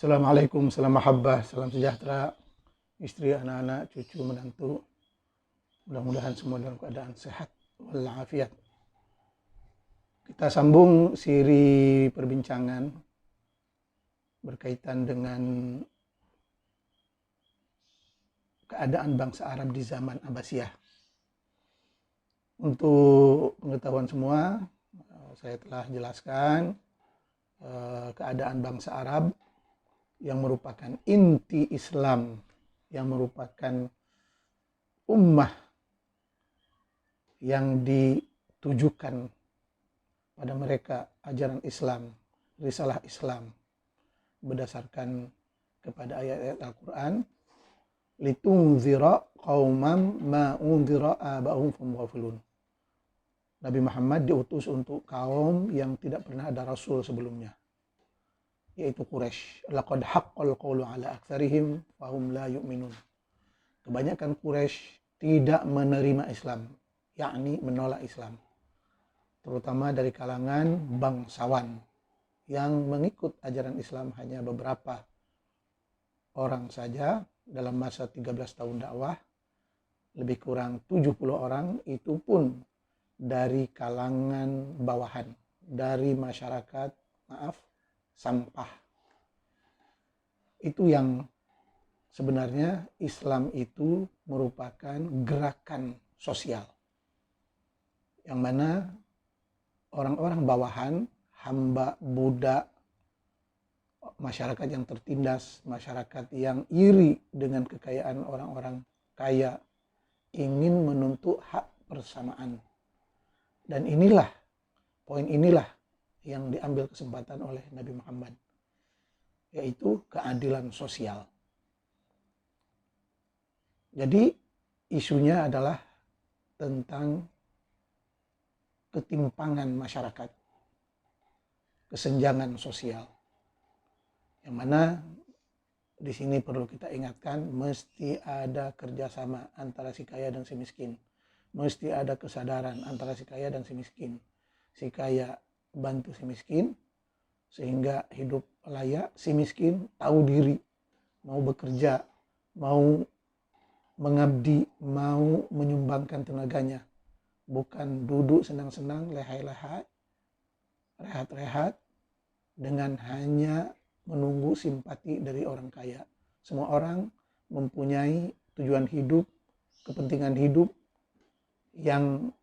Assalamualaikum, salam mahabbah, salam sejahtera, istri, anak-anak, cucu, menantu. Mudah-mudahan semua dalam keadaan sehat walafiat. Kita sambung siri perbincangan berkaitan dengan keadaan bangsa Arab di zaman Abbasiyah. Untuk pengetahuan semua, saya telah jelaskan keadaan bangsa Arab yang merupakan inti Islam, yang merupakan ummah yang ditujukan pada mereka ajaran Islam, risalah Islam berdasarkan kepada ayat-ayat Al-Quran, litunzira qauman ma unzira aba'uhum fahum ghafilun. Nabi Muhammad diutus untuk kaum yang tidak pernah ada rasul sebelumnya, yaitu Quraisy. Laqad haqqal qawlu ala aktsarihim fahum la yu'minun. Kebanyakan Quraisy tidak menerima Islam, yakni menolak Islam, terutama dari kalangan bangsawan yang mengikut ajaran Islam hanya beberapa orang saja dalam masa 13 tahun dakwah. Lebih kurang 70 orang, itu pun dari kalangan bawahan, dari masyarakat, sampah. Itu yang sebenarnya Islam itu merupakan gerakan sosial, yang mana orang-orang bawahan, hamba, budak, masyarakat yang tertindas, masyarakat yang iri dengan kekayaan orang-orang kaya, ingin menuntut hak persamaan. Dan poin inilah yang diambil kesempatan oleh Nabi Muhammad, yaitu keadilan sosial. Jadi isunya adalah tentang ketimpangan masyarakat, kesenjangan sosial, yang mana di sini perlu kita ingatkan, mesti ada kerjasama antara si kaya dan si miskin. Mesti ada kesadaran antara si kaya dan si miskin. Si kaya bantu si miskin sehingga hidup layak, si miskin tahu diri, mau bekerja, mau mengabdi, mau menyumbangkan tenaganya, bukan duduk senang-senang, lehai-lehai, rehat-rehat dengan hanya menunggu simpati dari orang kaya. Semua orang mempunyai tujuan hidup, kepentingan hidup yang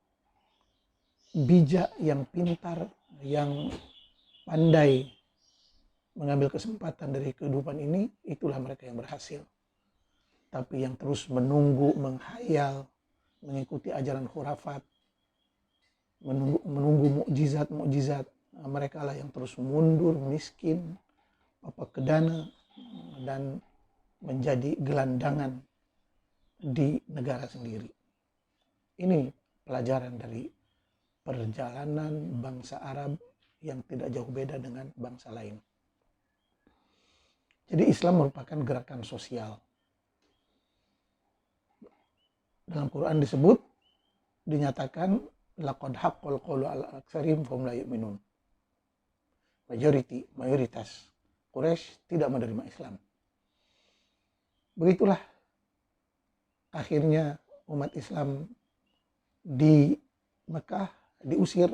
bijak, yang pintar, yang pandai mengambil kesempatan dari kehidupan ini, itulah mereka yang berhasil. Tapi yang terus menunggu, menghayal, mengikuti ajaran khurafat, menunggu mukjizat, mereka lah yang terus mundur, miskin, kedana, dan menjadi gelandangan di negara sendiri. Ini pelajaran dari perjalanan bangsa Arab yang tidak jauh beda dengan bangsa lain. Jadi Islam merupakan gerakan sosial. Dalam Quran dinyatakan laqad haqqal qawlu ala aktsarihim fahum la yu'minun. Mayoritas Quraisy tidak menerima Islam. Begitulah akhirnya umat Islam di Mekah diusir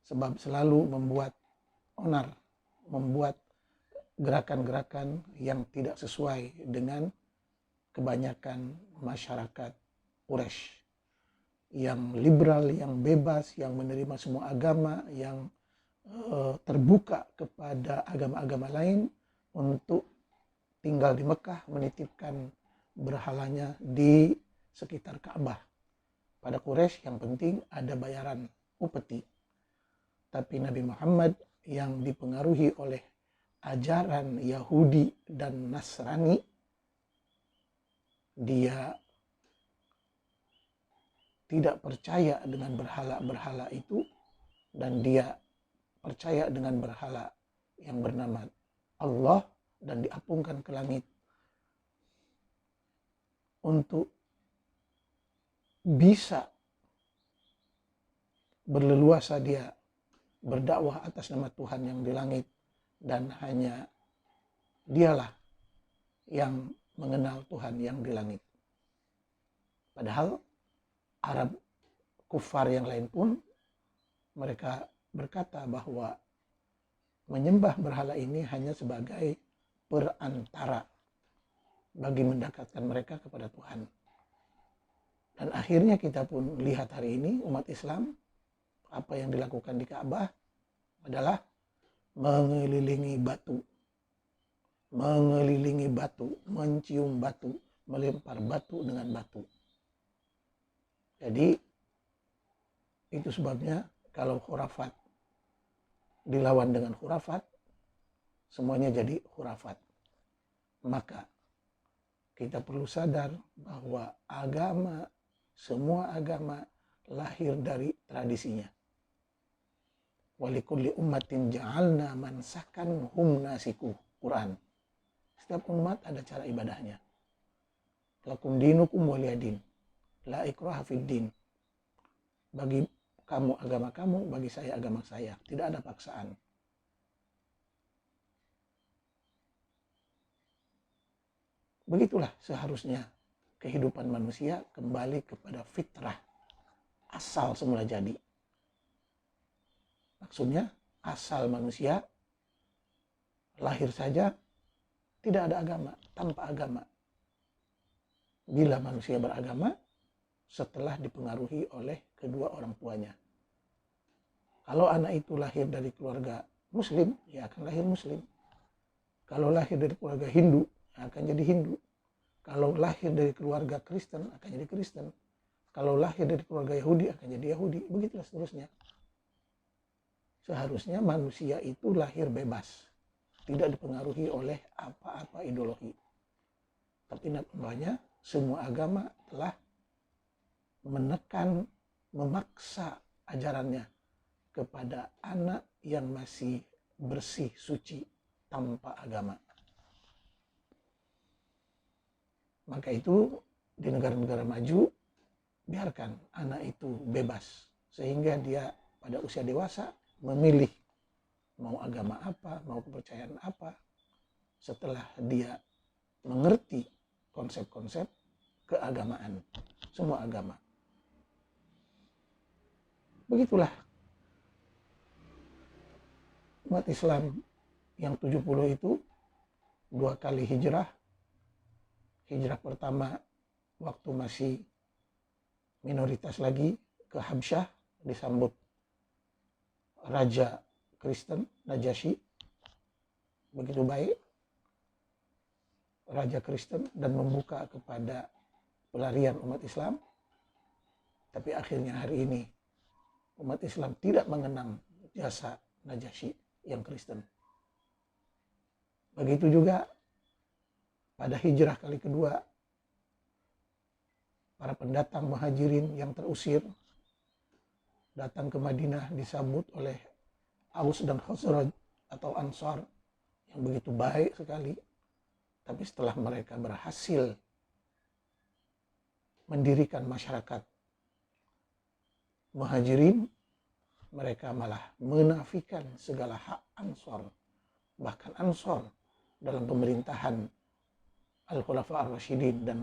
sebab selalu membuat onar, membuat gerakan-gerakan yang tidak sesuai dengan kebanyakan masyarakat Quraisy yang liberal, yang bebas, yang menerima semua agama, yang terbuka kepada agama-agama lain untuk tinggal di Mekah, menitipkan berhalanya di sekitar Ka'bah. Pada Quraisy yang penting ada bayaran upeti. Tapi Nabi Muhammad yang dipengaruhi oleh ajaran Yahudi dan Nasrani, dia tidak percaya dengan berhala-berhala itu, dan dia percaya dengan berhala yang bernama Allah dan diapungkan ke langit untuk bisa berleluasa dia berdakwah atas nama Tuhan yang di langit dan hanya dialah yang mengenal Tuhan yang di langit. Padahal Arab kufar yang lain pun mereka berkata bahwa menyembah berhala ini hanya sebagai perantara bagi mendekatkan mereka kepada Tuhan. Dan akhirnya kita pun lihat hari ini umat Islam, apa yang dilakukan di Ka'bah adalah mengelilingi batu, mencium batu, melempar batu dengan batu. Jadi itu sebabnya kalau khurafat dilawan dengan khurafat, semuanya jadi khurafat. Maka kita perlu sadar bahwa semua agama lahir dari tradisinya. Walikulli ummatin ja'alna mansakan hum nasiku. Quran. Setiap umat ada cara ibadahnya. Lakum dinukum waliyadin. La ikraha fid din. Bagi kamu agama kamu, bagi saya agama saya. Tidak ada paksaan. Begitulah seharusnya kehidupan manusia kembali kepada fitrah asal semula jadi. Maksudnya asal manusia lahir saja tidak ada agama, tanpa agama. Bila manusia beragama setelah dipengaruhi oleh kedua orang tuanya. Kalau anak itu lahir dari keluarga Muslim, ya akan lahir Muslim. Kalau lahir dari keluarga Hindu, akan jadi Hindu. Kalau lahir dari keluarga Kristen, akan jadi Kristen. Kalau lahir dari keluarga Yahudi, akan jadi Yahudi. Begitulah seterusnya. Seharusnya manusia itu lahir bebas. Tidak dipengaruhi oleh apa-apa ideologi. Tapi nampaknya semua agama telah menekan, memaksa ajarannya kepada anak yang masih bersih, suci, tanpa agama. Maka itu di negara-negara maju, biarkan anak itu bebas. Sehingga dia pada usia dewasa memilih mau agama apa, mau kepercayaan apa. Setelah dia mengerti konsep-konsep keagamaan, semua agama. Begitulah umat Islam yang 70 itu 2 kali hijrah. Hijrah pertama waktu masih minoritas lagi ke Habsyah, disambut Raja Kristen, Najasyi. Begitu baik Raja Kristen dan membuka kepada pelarian umat Islam. Tapi akhirnya hari ini umat Islam tidak mengenang jasa Najasyi yang Kristen. Begitu juga pada hijrah kali kedua, para pendatang muhajirin yang terusir datang ke Madinah disambut oleh Aus dan Khazraj atau Ansar yang begitu baik sekali. Tapi setelah mereka berhasil mendirikan masyarakat muhajirin, mereka malah menafikan segala hak Ansar. Bahkan Ansar dalam pemerintahan Al-Khulafa Ar-Rasyidin dan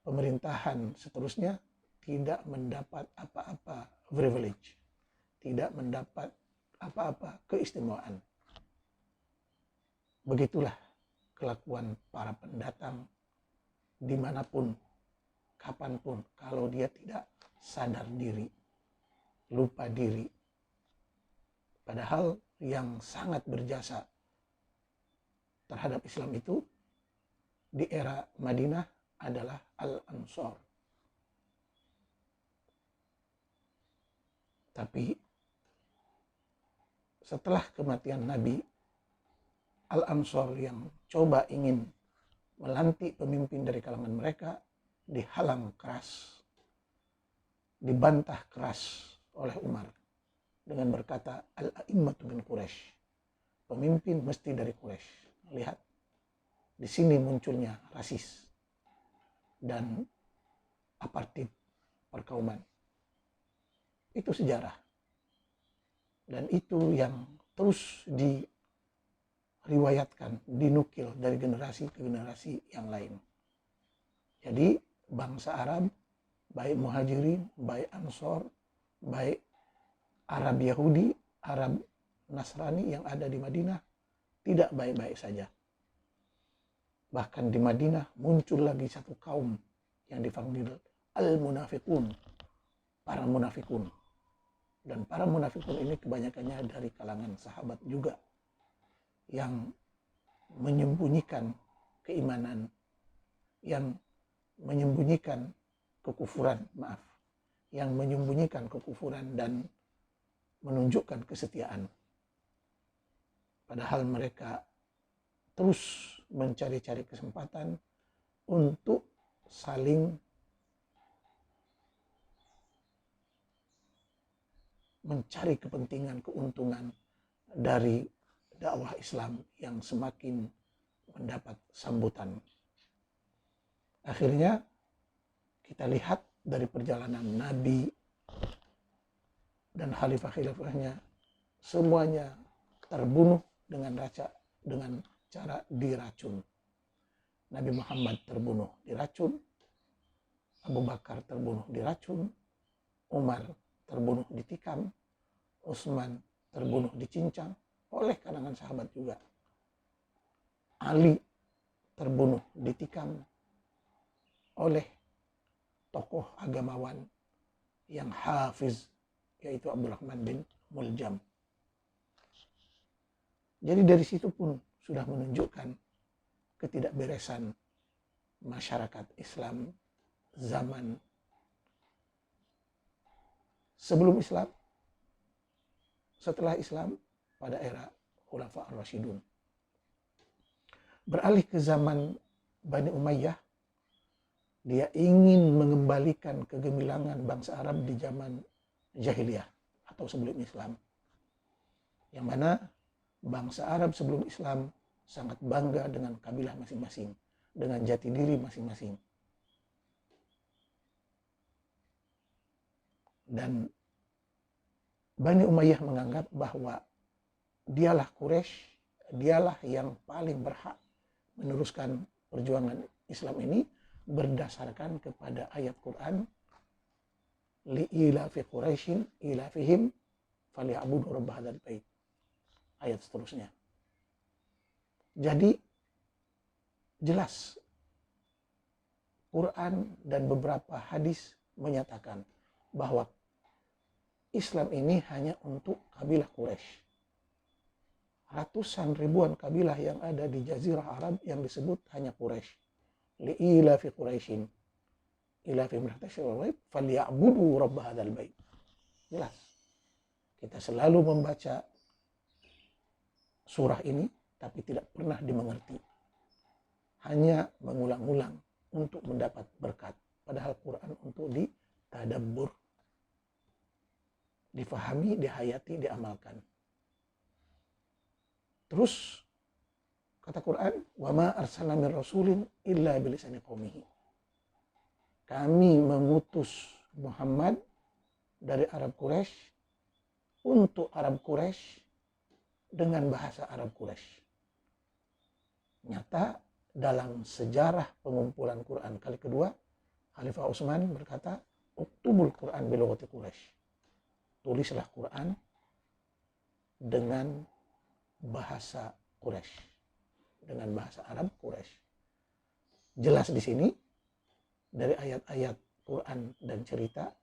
pemerintahan seterusnya tidak mendapat apa-apa privilege, tidak mendapat apa-apa keistimewaan. Begitulah kelakuan para pendatang dimanapun, kapanpun, kalau dia tidak sadar diri, lupa diri. Padahal yang sangat berjasa terhadap Islam itu di era Madinah adalah Al-Ansar. Tapi setelah kematian Nabi, Al-Ansar yang coba ingin melantik pemimpin dari kalangan mereka dihalang keras, dibantah keras oleh Umar dengan berkata, Al-A'immatu min Quraisy, pemimpin mesti dari Quraisy. Lihat, di sini munculnya rasis dan apartheid perkauman. Itu sejarah. Dan itu yang terus riwayatkan, dinukil dari generasi ke generasi yang lain. Jadi bangsa Arab, baik Muhajirin, baik Ansor, baik Arab Yahudi, Arab Nasrani yang ada di Madinah, tidak baik-baik saja. Bahkan di Madinah muncul lagi satu kaum yang dipanggil Al-Munafiqun, para munafikun. Dan para munafikun ini kebanyakannya dari kalangan sahabat juga, yang menyembunyikan keimanan, yang menyembunyikan kekufuran, yang menyembunyikan kekufuran dan menunjukkan kesetiaan. Padahal mereka terus mencari-cari kesempatan untuk saling mencari kepentingan, keuntungan dari dakwah Islam yang semakin mendapat sambutan. Akhirnya kita lihat dari perjalanan Nabi dan khalifah-khalifahnya, semuanya terbunuh dengan cara diracun. Nabi Muhammad terbunuh diracun, Abu Bakar terbunuh diracun, Umar terbunuh ditikam, Utsman terbunuh dicincang oleh kalangan sahabat juga. Ali terbunuh ditikam oleh tokoh agamawan yang hafiz, yaitu Abdurrahman bin Muljam. Jadi dari situ pun sudah menunjukkan ketidakberesan masyarakat Islam zaman sebelum Islam, setelah Islam, pada era Khulafa ar-Rasyidun. Beralih ke zaman Bani Umayyah, dia ingin mengembalikan kegemilangan bangsa Arab di zaman Jahiliyah atau sebelum Islam. Yang mana bangsa Arab sebelum Islam sangat bangga dengan kabilah masing-masing, dengan jati diri masing-masing. Dan Bani Umayyah menganggap bahwa dialah Quraisy, dialah yang paling berhak meneruskan perjuangan Islam ini berdasarkan kepada ayat Quran, li'ilafi Quraisyin ilafihim falyabudu rabb hadzal bait. Ayat seterusnya. Jadi jelas Quran dan beberapa hadis menyatakan bahwa Islam ini hanya untuk kabilah Quraisy. Ratusan ribuan kabilah yang ada di Jazirah Arab yang disebut hanya Quraisy. Li'ilafi Quraisyin ilafihim falyabudu rabb hadzal bait. Jelas. Kita selalu membaca surah ini tapi tidak pernah dimengerti. Hanya mengulang-ulang untuk mendapat berkat. Padahal Quran untuk ditadabbur, difahami, dihayati, diamalkan. Terus kata Quran, wa ma arsalna min rasulin illa bilisani qaumihi. Kami mengutus Muhammad dari Arab Quraisy untuk Arab Quraisy dengan bahasa Arab Quraisy. Nyata dalam sejarah pengumpulan Quran kali kedua, Khalifah Utsman berkata, "Uktubul Quran bilughati Quraisy." Tulislah Quran dengan bahasa Quraisy, dengan bahasa Arab Quraisy. Jelas di sini dari ayat-ayat Quran dan cerita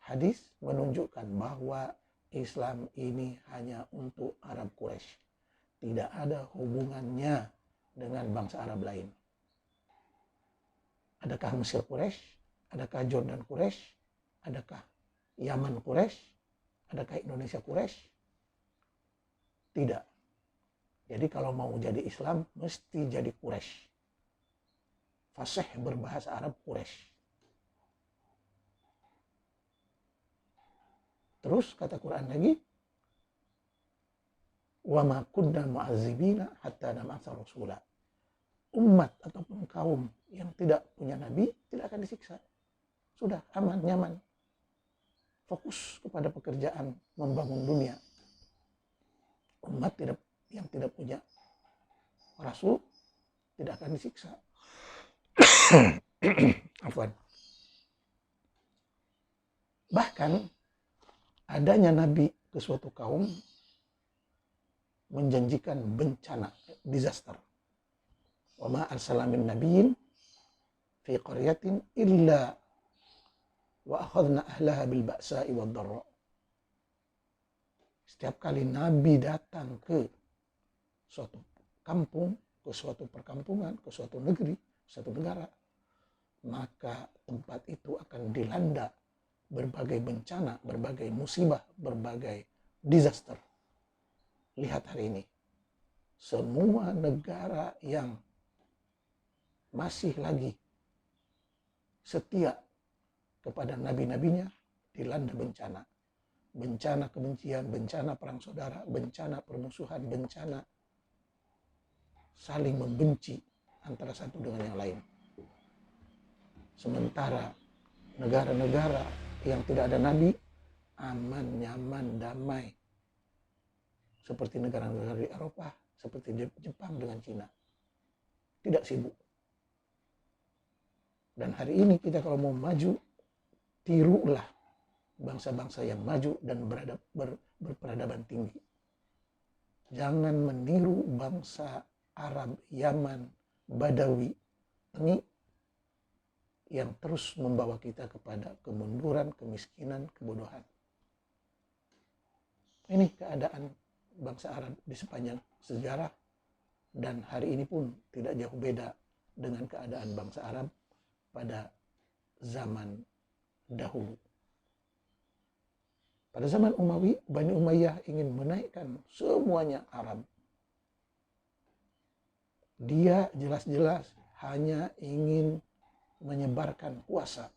hadis menunjukkan bahwa Islam ini hanya untuk Arab Quraisy. Tidak ada hubungannya dengan bangsa Arab lain. Adakah Mesir Quraisy? Adakah Jordan Quraisy? Adakah Yaman Quraisy? Adakah Indonesia Quraisy? Tidak. Jadi kalau mau jadi Islam, mesti jadi Quraisy. Fasih berbahasa Arab Quraisy. Terus kata Quran lagi, wa ma kunna mu'azzibina hatta nab'atsa rasula. Umat ataupun kaum yang tidak punya nabi tidak akan disiksa. Sudah aman, nyaman. Fokus kepada pekerjaan membangun dunia. Umat yang tidak punya akan disiksa. Afwan. Bahkan adanya nabi ke suatu kaum menjanjikan bencana, disaster. Wa ma arsalna min nabiyyin fi qaryatin illa wa akhadna ahlaha bil ba'sa'i wad dharra. Setiap kali nabi datang ke suatu kampung, ke suatu perkampungan, ke suatu negeri, suatu negara, maka tempat itu akan dilanda berbagai bencana, berbagai musibah, berbagai disaster. Lihat hari ini, semua negara yang masih lagi setia kepada nabi-nabinya dilanda bencana. Bencana kebencian, bencana perang saudara, bencana permusuhan, bencana saling membenci antara satu dengan yang lain. Sementara negara-negara yang tidak ada nabi aman, nyaman, damai. Seperti negara-negara di Eropa, seperti Jepang dengan Cina. Tidak sibuk. Dan hari ini kita kalau mau maju, tirulah bangsa-bangsa yang maju dan berperadaban tinggi. Jangan meniru bangsa Arab, Yaman, Badawi, ini yang terus membawa kita kepada kemunduran, kemiskinan, kebodohan. Ini keadaan bangsa Arab di sepanjang sejarah, dan hari ini pun tidak jauh beda dengan keadaan bangsa Arab pada zaman dahulu. Pada zaman Umawi, Bani Umayyah ingin menaikkan semuanya Arab. Dia jelas-jelas hanya ingin menyebarkan kuasa,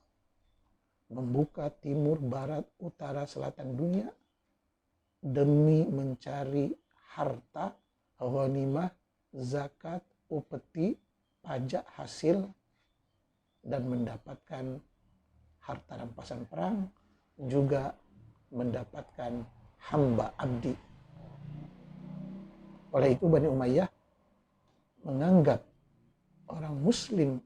membuka timur, barat, utara, selatan dunia demi mencari harta, ghanimah, zakat, upeti, pajak hasil, dan mendapatkan harta rampasan perang, juga mendapatkan hamba abdi. Oleh itu Bani Umayyah menganggap orang muslim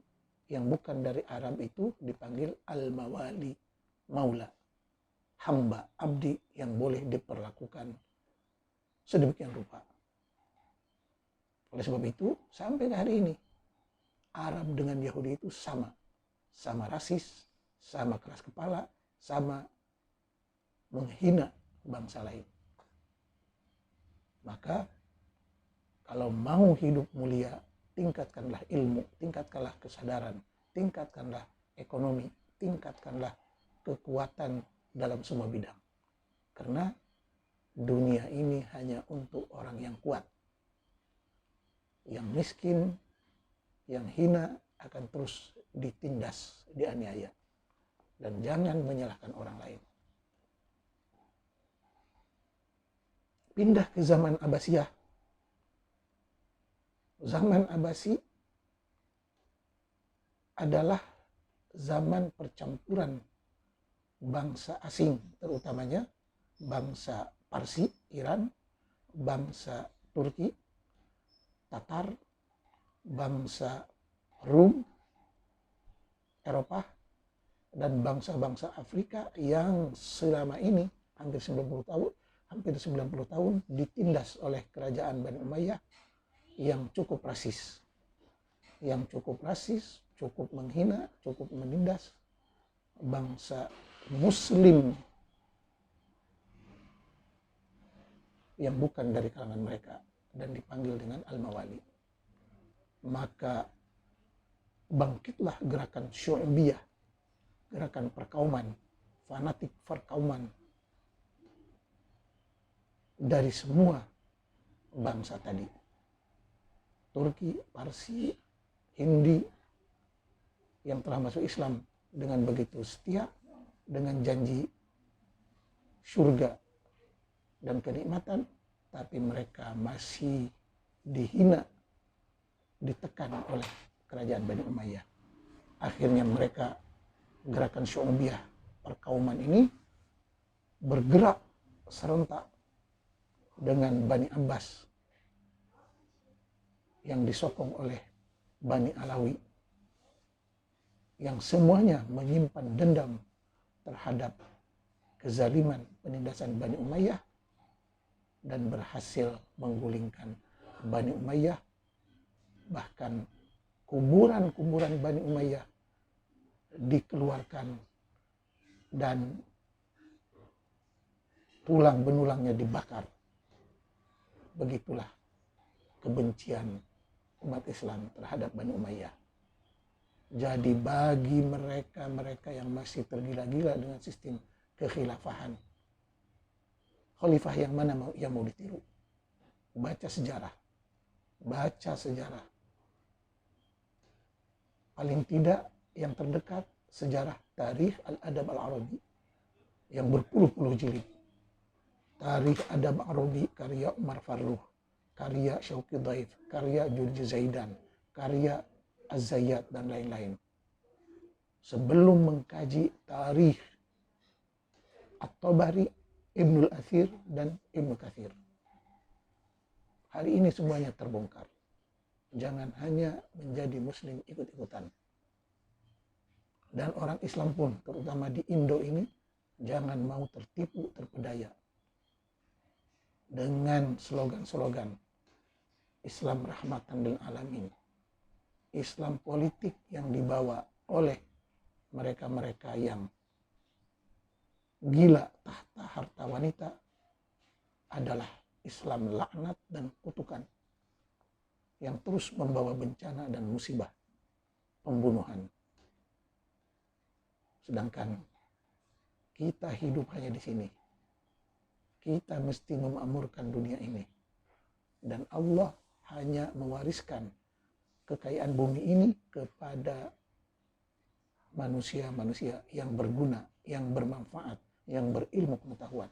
yang bukan dari Arab itu dipanggil al-mawali, maula, hamba abdi yang boleh diperlakukan sedemikian rupa. Oleh sebab itu sampai ke hari ini Arab dengan Yahudi itu sama rasis, sama keras kepala, sama menghina bangsa lain. Maka kalau mau hidup mulia, tingkatkanlah ilmu, tingkatkanlah kesadaran, tingkatkanlah ekonomi, tingkatkanlah kekuatan dalam semua bidang. Karena dunia ini hanya untuk orang yang kuat. Yang miskin, yang hina akan terus ditindas, dianiaya. Dan jangan menyalahkan orang lain. Pindah ke zaman Abbasiyah. Zaman Abbasi adalah zaman percampuran bangsa asing, terutamanya bangsa Parsi, Iran, bangsa Turki, Tatar, bangsa Rum, Eropa, dan bangsa-bangsa Afrika yang selama ini hampir 90 tahun ditindas oleh kerajaan Bani Umayyah yang cukup rasis, cukup menghina, cukup menindas bangsa Muslim yang bukan dari kalangan mereka dan dipanggil dengan Al-Mawali. Maka bangkitlah gerakan Syu'biyah, gerakan perkauman, fanatik perkauman dari semua bangsa tadi. Turki, Parsi, Hindi yang telah masuk Islam dengan begitu setia, dengan janji surga dan kenikmatan, tapi mereka masih dihina, ditekan oleh kerajaan Bani Umayyah. Akhirnya mereka, gerakan Syu'biyah, perkauman ini bergerak serentak dengan Bani Abbas yang disokong oleh Bani Alawi yang semuanya menyimpan dendam terhadap kezaliman penindasan Bani Umayyah dan berhasil menggulingkan Bani Umayyah. Bahkan kuburan-kuburan Bani Umayyah dikeluarkan dan tulang benulangnya dibakar. Begitulah kebencian umat Islam terhadap Bani Umayyah. Jadi bagi mereka yang masih tergila-gila dengan sistem kekhilafahan, khalifah yang mana yang mau ditiru? Baca sejarah. Paling tidak yang terdekat sejarah Tarikh Al-Adab Al-Arabi yang berpuluh-puluh jilid. Tarikh Adab Arabi karya Umar Farruh, karya Syauqi Dhaif, karya Jurji Zaidan, karya Az-Zayyat dan lain-lain. Sebelum mengkaji tarikh At-Tabari, Ibnul Athir dan Ibnu Katsir. Hari ini semuanya terbongkar. Jangan hanya menjadi muslim ikut-ikutan. Dan orang Islam pun, terutama di Indo ini, jangan mau tertipu, terpedaya dengan slogan-slogan Islam rahmatan lil alamin. Islam politik yang dibawa oleh mereka-mereka yang gila tahta harta wanita adalah Islam laknat dan kutukan yang terus membawa bencana dan musibah pembunuhan. Sedangkan kita hidup hanya di sini. Kita mesti memakmurkan dunia ini. Dan Allah hanya mewariskan kekayaan bumi ini kepada manusia-manusia yang berguna, yang bermanfaat, yang berilmu pengetahuan.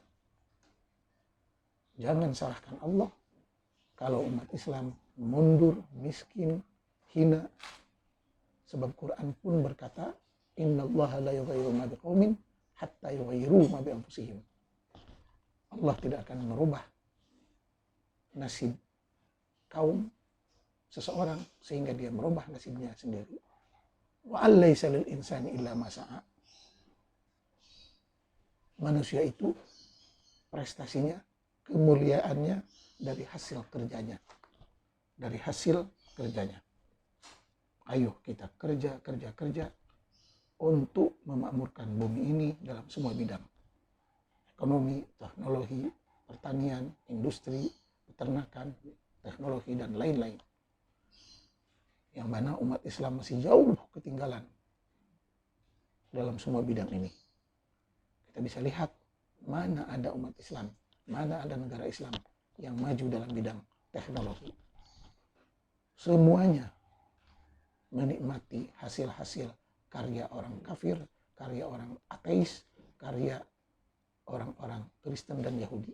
Jangan salahkan Allah kalau umat Islam mundur, miskin, hina. Sebab Quran pun berkata, innallaha la yughayyiru ma biqaumin hatta yughayyiru ma bi anfusihim. Allah tidak akan merubah nasib kaum seseorang sehingga dia merubah nasibnya sendiri. Wa allaysa lil insani illa ma sa'a. Manusia itu prestasinya, kemuliaannya dari hasil kerjanya. Dari hasil kerjanya. Ayo kita kerja untuk memakmurkan bumi ini dalam semua bidang. Ekonomi, teknologi, pertanian, industri, peternakan, teknologi, dan lain-lain. Yang mana umat Islam masih jauh ketinggalan dalam semua bidang ini. Kita bisa lihat mana ada umat Islam, mana ada negara Islam yang maju dalam bidang teknologi. Semuanya menikmati hasil-hasil karya orang kafir, karya orang ateis, karya orang-orang Kristen dan Yahudi.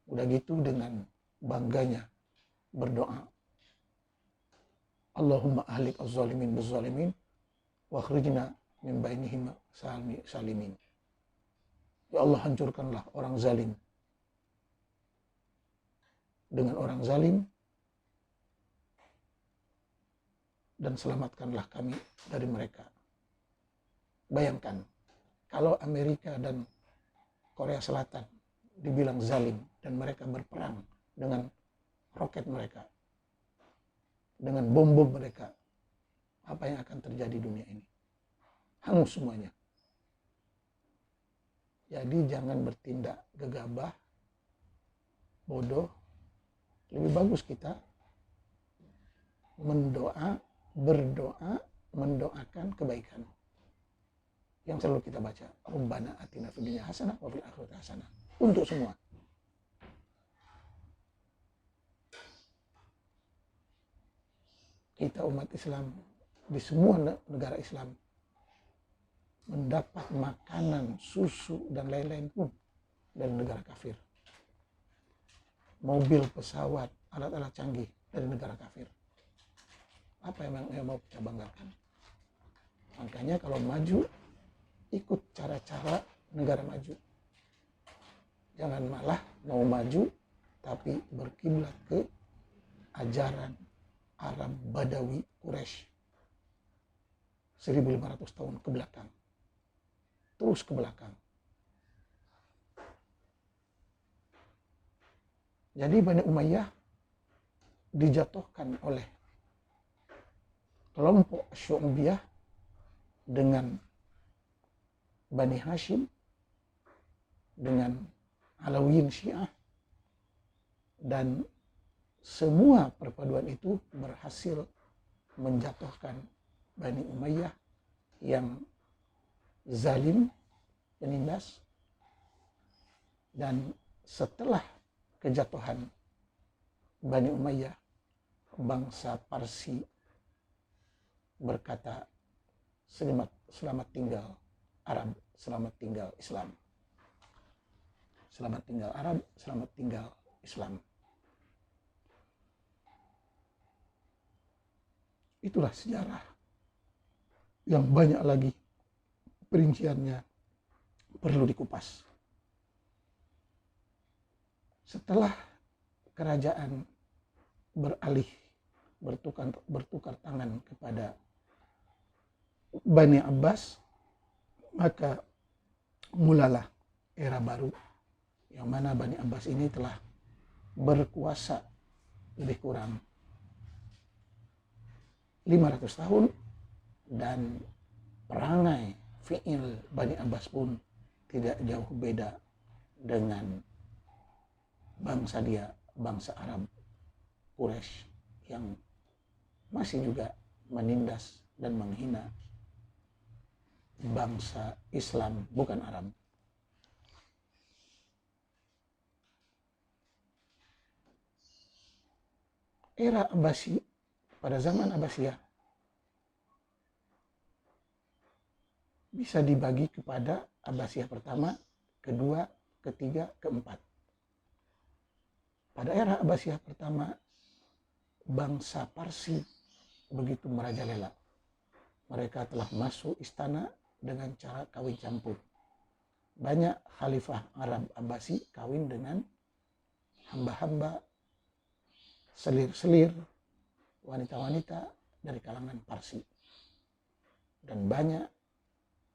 Udah gitu dengan bangganya berdoa, Allahumma ahlik az-zalimin biz-zalimin wa akhrijna min bainihim salimin. Ya Allah, hancurkanlah orang zalim dengan orang zalim dan selamatkanlah kami dari mereka. Bayangkan kalau Amerika dan Korea Selatan dibilang zalim dan mereka berperang dengan roket mereka, dengan bom-bom mereka, apa yang akan terjadi di dunia ini? Hangus semuanya. Jadi jangan bertindak gegabah, bodoh. Lebih bagus kita berdoa, mendoakan kebaikan. Yang selalu kita baca, Rabbana atina fid dunya hasanah wa fil akhirati hasanah. Untuk semua. Kita umat Islam di semua negara Islam mendapat makanan, susu, dan lain-lain pun dari negara kafir. Mobil, pesawat, alat-alat canggih dari negara kafir. Apa yang mau kita banggakan? Makanya kalau maju, ikut cara-cara negara maju. Jangan malah mau maju, tapi berkiblat ke ajaran Arab Badawi Quraisy 1500 tahun ke belakang. Terus ke belakang. Jadi Bani Umayyah dijatuhkan oleh kelompok Syu'biyah dengan Bani Hashim, dengan Alawiyin Syiah, dan semua perpaduan itu berhasil menjatuhkan Bani Umayyah yang zalim, penindas. Dan setelah kejatuhan Bani Umayyah, bangsa Parsi berkata, selamat tinggal Arab, selamat tinggal Islam. Selamat tinggal Arab, selamat tinggal Islam. Itulah sejarah yang banyak lagi perinciannya perlu dikupas. Setelah kerajaan beralih, bertukar tangan kepada Bani Abbas, maka mulalah era baru yang mana Bani Abbas ini telah berkuasa lebih kurang 500 tahun, dan perangai fi'il Bani Abbas pun tidak jauh beda dengan bangsa Arab Quraisy yang masih juga menindas dan menghina bangsa Islam bukan Arab. Era Abbasi, pada zaman Abbasiyah, bisa dibagi kepada Abbasiyah pertama, kedua, ketiga, keempat. Pada era Abbasiyah pertama, bangsa Parsi begitu merajalela. Mereka telah masuk istana dengan cara kawin campur. Banyak khalifah Arab Abbasi kawin dengan hamba-hamba, selir-selir, wanita-wanita dari kalangan Parsi. Dan banyak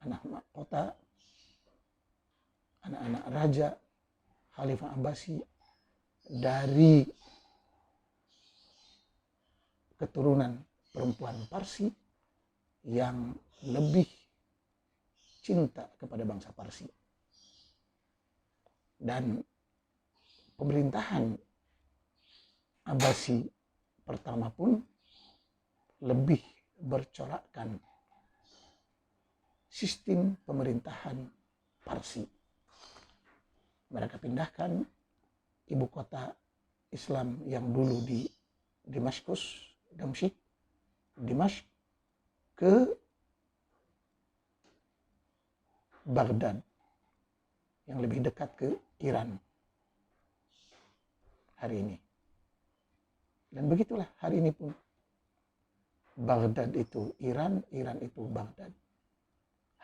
anak mahkota, anak-anak raja, khalifah Abbasi dari keturunan perempuan Parsi yang lebih cinta kepada bangsa Parsi. Dan pemerintahan Abbasi pertama pun lebih bercorakkan sistem pemerintahan Parsi. Mereka pindahkan ibu kota Islam yang dulu di Damaskus, Dimashq, ke Baghdad yang lebih dekat ke Iran hari ini. Dan begitulah hari ini pun. Baghdad itu Iran, Iran itu Baghdad.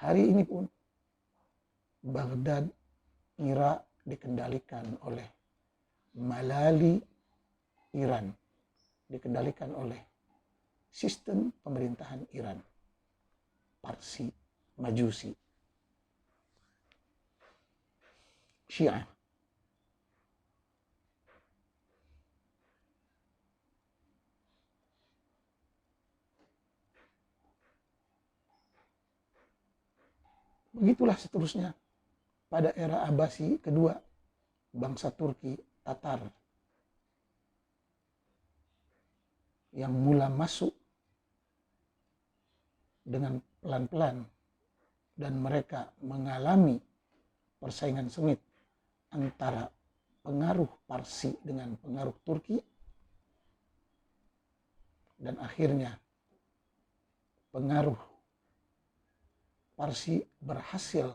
Hari ini pun Baghdad, Irak dikendalikan oleh Malali Iran, dikendalikan oleh sistem pemerintahan Iran, Parsi, Majusi, Syiah. Begitulah seterusnya. Pada era Abbasi kedua, bangsa Turki, Tatar, yang mula masuk dengan pelan-pelan, dan mereka mengalami persaingan sengit antara pengaruh Parsi dengan pengaruh Turki, dan akhirnya pengaruh Parsi berhasil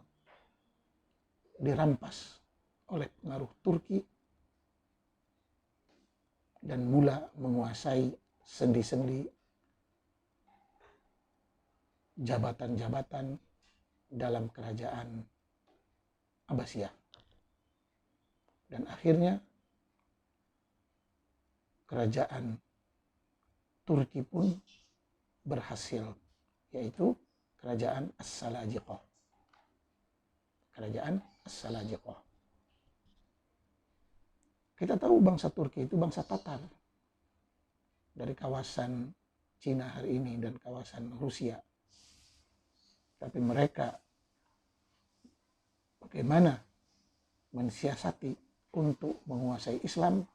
dirampas oleh pengaruh Turki dan mula menguasai sendi-sendi jabatan-jabatan dalam kerajaan Abbasiyah. Dan akhirnya kerajaan Turki pun berhasil, yaitu kerajaan As-Salajiqah. Kerajaan As-Salajiqah. Kita tahu bangsa Turki itu bangsa Tatar dari kawasan Cina hari ini dan kawasan Rusia. Tapi mereka bagaimana mensiasati untuk menguasai Islam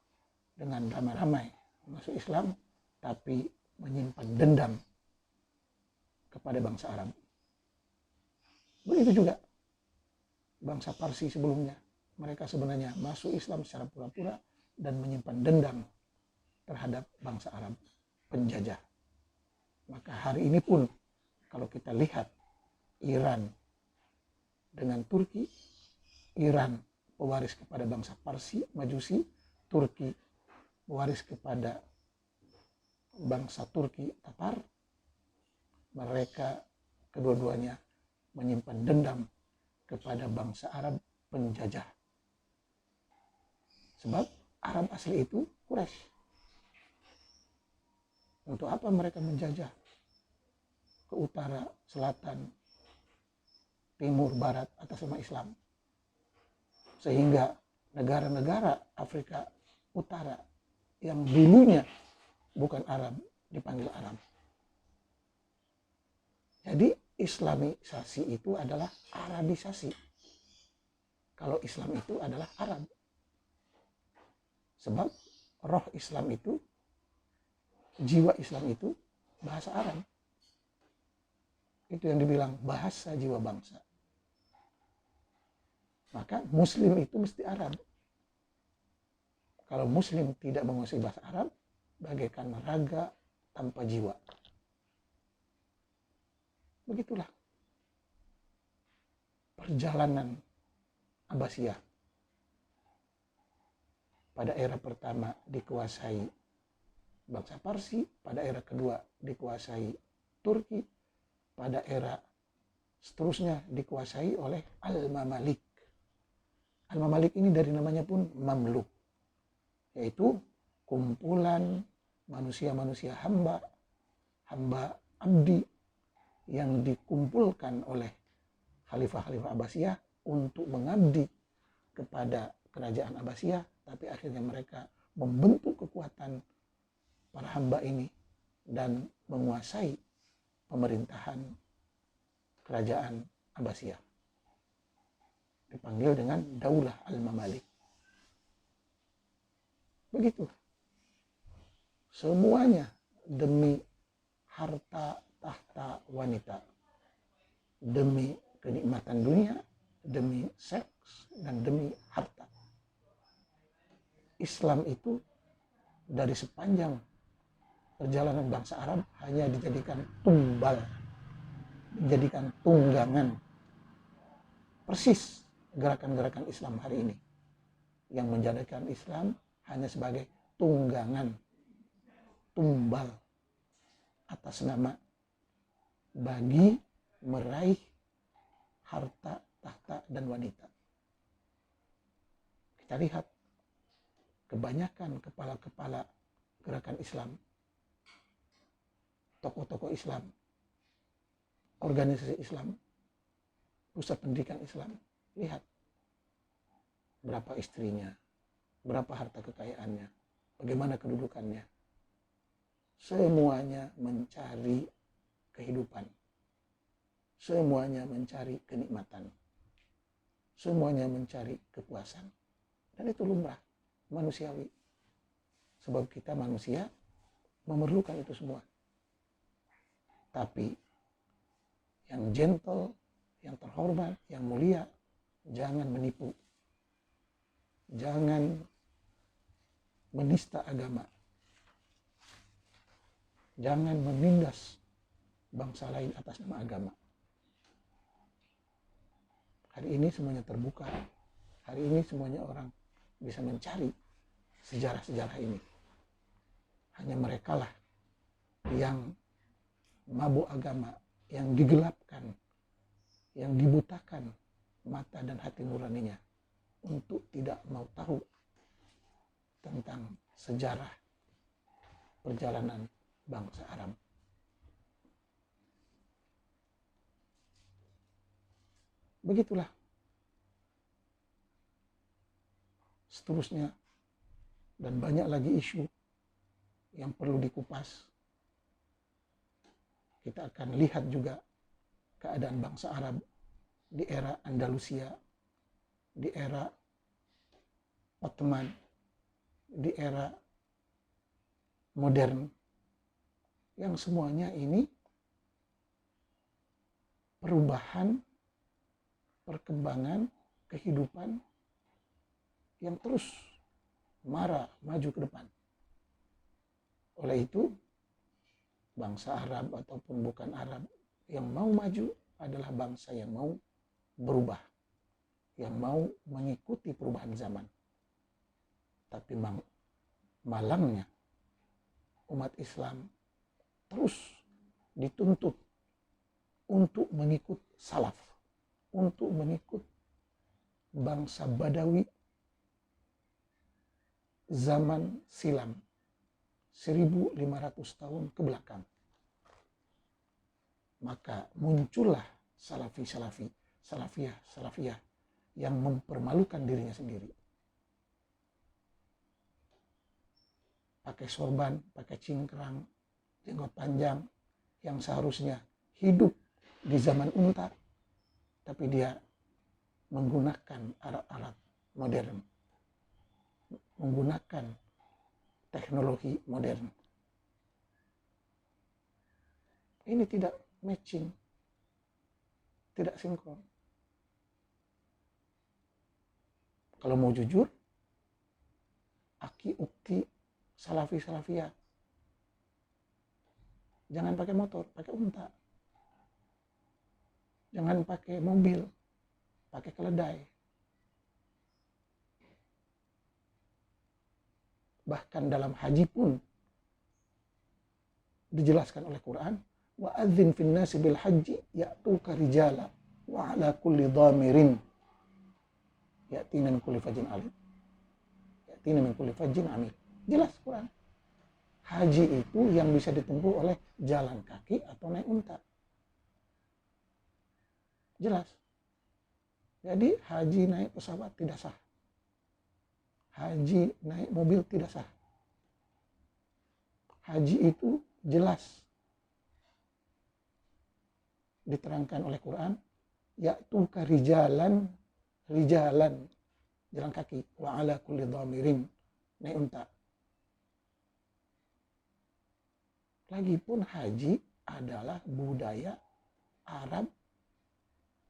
dengan ramai-ramai masuk Islam, tapi menyimpan dendam kepada bangsa Arab. Begitu juga bangsa Parsi sebelumnya. Mereka sebenarnya masuk Islam secara pura-pura dan menyimpan dendam terhadap bangsa Arab penjajah. Maka hari ini pun kalau kita lihat Iran dengan Turki, Iran pewaris kepada bangsa Parsi, Majusi, Turki pewaris kepada bangsa Turki, Tatar, mereka kedua-duanya menyimpan dendam kepada bangsa Arab penjajah. Sebab Arab asli itu Quraisy. Untuk apa mereka menjajah ke utara, selatan, timur, barat atas nama Islam? Sehingga negara-negara Afrika Utara yang dulunya bukan Arab dipanggil Arab. Jadi Islamisasi itu adalah Arabisasi. Kalau Islam itu adalah Arab. Sebab roh Islam itu, jiwa Islam itu bahasa Arab. Itu yang dibilang bahasa jiwa bangsa. Maka Muslim itu mesti Arab. Kalau Muslim tidak menguasai bahasa Arab, bagaikan raga tanpa jiwa. Begitulah perjalanan Abbasiyah. Pada era pertama dikuasai bangsa Parsi, pada era kedua dikuasai Turki, pada era seterusnya dikuasai oleh Al-Mamalik. Al-Mamalik ini dari namanya pun Mamluk, yaitu kumpulan manusia-manusia hamba abdi yang dikumpulkan oleh khalifah-khalifah Abbasiyah untuk mengabdi kepada kerajaan Abbasiyah, tapi akhirnya mereka membentuk kekuatan para hamba ini dan menguasai pemerintahan kerajaan Abbasiyah. Dipanggil dengan Daulah Al-Mamalik. Begitu. Semuanya demi harta, tahta, wanita. Demi kenikmatan dunia, demi seks, dan demi harta. Islam itu dari sepanjang perjalanan bangsa Arab hanya dijadikan tumbal, dijadikan tunggangan. Persis gerakan-gerakan Islam hari ini yang menjadikan Islam hanya sebagai tunggangan, tumbal atas nama bagi meraih harta, tahta, dan wanita. Kita lihat kebanyakan kepala-kepala gerakan Islam, tokoh-tokoh Islam, organisasi Islam, pusat pendidikan Islam. Lihat berapa istrinya, berapa harta kekayaannya, bagaimana kedudukannya. Semuanya mencari kehidupan. Semuanya mencari kenikmatan. Semuanya mencari kepuasan. Dan itu lumrah, manusiawi. Sebab kita manusia memerlukan itu semua. Tapi yang gentle, yang terhormat, yang mulia, jangan menipu. Jangan menista agama. Jangan menindas bangsa lain atas nama agama. Hari ini semuanya terbuka. Hari ini semuanya orang bisa mencari sejarah-sejarah ini. Hanya merekalah yang mabuk agama, yang digelapkan, yang dibutakan mata dan hati nuraninya untuk tidak mau tahu tentang sejarah perjalanan bangsa Arab. Begitulah. Seterusnya, dan banyak lagi isu yang perlu dikupas. Kita akan lihat juga keadaan bangsa Arab di era Andalusia, di era Ottoman, di era modern, yang semuanya ini perubahan, perkembangan kehidupan yang terus maju ke depan. Oleh itu, bangsa Arab ataupun bukan Arab yang mau maju adalah bangsa yang mau berubah, yang mau mengikuti perubahan zaman. Tapi malangnya umat Islam terus dituntut untuk mengikut salaf, untuk mengikut bangsa Badawi zaman silam 1500 tahun ke belakang. Maka muncullah salafiyah yang mempermalukan dirinya sendiri. Pakai sorban, pakai cingkrang, jenggot panjang, yang seharusnya hidup di zaman unta, tapi dia menggunakan alat-alat modern, menggunakan teknologi modern. Ini tidak matching, tidak sinkron. Kalau mau jujur, aki ukti salafiyah, jangan pakai motor, pakai unta. Jangan pakai mobil, pakai keledai. Bahkan dalam haji pun dijelaskan oleh Quran, wa adzin fin nasi bil haji ya'tuka rijala wa ala kulli dhamirin ya'tina min kulli fajjin alim. Ya'tina min kulli fajjin amin. Jelas Quran. Haji itu yang bisa ditempuh oleh jalan kaki atau naik unta. Jelas. Jadi haji naik pesawat tidak sah. Haji naik mobil tidak sah. Haji itu jelas diterangkan oleh Quran, ya'tuka rijalan, jalan kaki, wa ala kulli dhamirin, naik unta. Lagipun haji adalah budaya Arab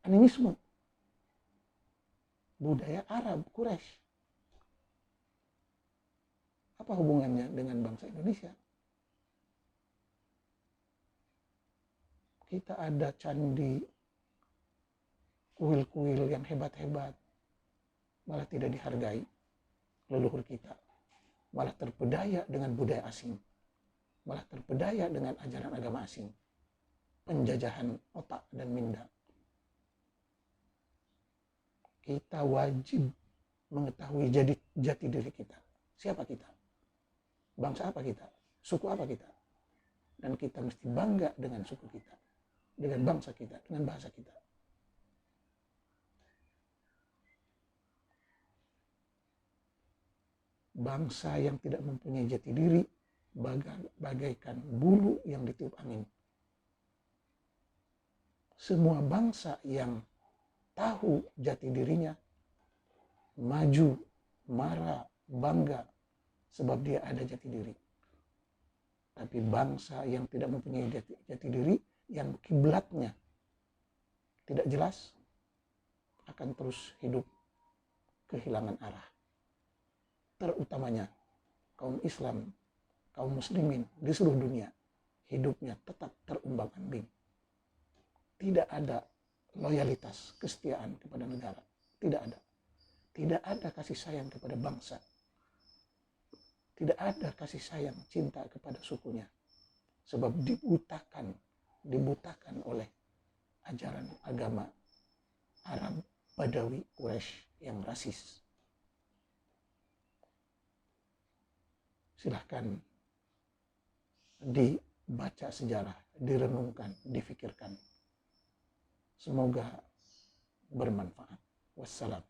animisme. Budaya Arab, Quraisy. Apa hubungannya dengan bangsa Indonesia? Kita ada candi, kuil-kuil yang hebat-hebat, malah tidak dihargai leluhur kita. Malah terpedaya dengan budaya asing. Malah terpedaya dengan ajaran agama asing. Penjajahan otak dan minda. Kita wajib mengetahui jati diri kita. Siapa kita? Bangsa apa kita? Suku apa kita? Dan kita mesti bangga dengan suku kita, dengan bangsa kita, dengan bahasa kita. Bangsa yang tidak mempunyai jati diri bagaikan bulu yang ditiup angin. Semua bangsa yang tahu jati dirinya maju, marah, bangga sebab dia ada jati diri. Tapi bangsa yang tidak mempunyai jati diri, yang kiblatnya tidak jelas, akan terus hidup kehilangan arah. Terutamanya kaum Islam, kaum muslimin di seluruh dunia, hidupnya tetap terumbang-ambing. Tidak ada loyalitas, kesetiaan kepada negara. Tidak ada. Tidak ada kasih sayang kepada bangsa. Tidak ada kasih sayang, cinta kepada sukunya. Sebab dibutakan oleh ajaran agama Arab, Badawi, Quraisy yang rasis. Silahkan dibaca sejarah, direnungkan, difikirkan. Semoga bermanfaat. Wassalam.